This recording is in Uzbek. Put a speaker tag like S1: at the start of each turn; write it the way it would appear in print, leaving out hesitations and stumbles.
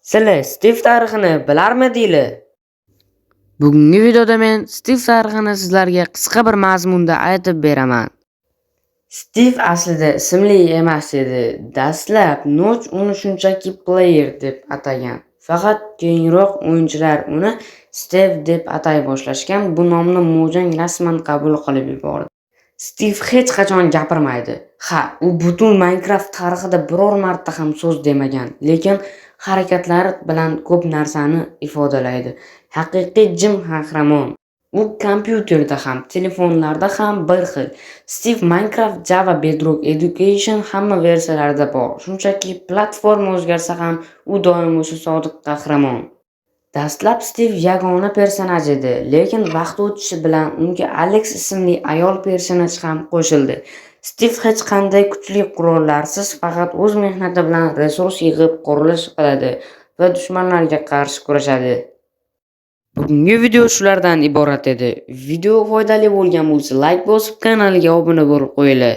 S1: Sizlar Stiv tarixini bilarmidinglar? Bugungi videoda men Stiv tarixini sizlarga qisqa bir mazmunda aytib beraman. Stiv aslida ismli emas edi. Dastlab Notch uni shunchaki Player deb atagan. Faqat keyinroq o'yinchilar uni Steve deb atay boshlashgan. Bu nomni Mojang rasman qabul qilib yubordi. Stiv hech qachon gapirmaydi. U butun Minecraft tarixida biror marta ham so'z demagan, lekin harakatlari bilan ko'p narsani ifodalaydi. Haqiqiy jim qahramon. U kompyuterda ham, telefonlarda ham bir xil. Stiv Minecraft, Java, Bedrock Education hamma versiyalarida bor. Shunchaki platforma o'zgarsa ham u doim o'sha sodiq qahramon. Dastlab Stiv yagona personaj edi, lekin vaqt o'tishi bilan unga Alex ismli ayol personaj ham qo'shildi. Stiv hech qanday kuchli qurollarsiz faqat o'z mehnati bilan resurs yig'ib qurilish qiladi va dushmanlarga qarshi kurashadi. Bugungi video shulardan iborat edi. Video foydali bo'lgan bo'lsa, like bosib, kanalga obuna bo'lib qo'yinglar.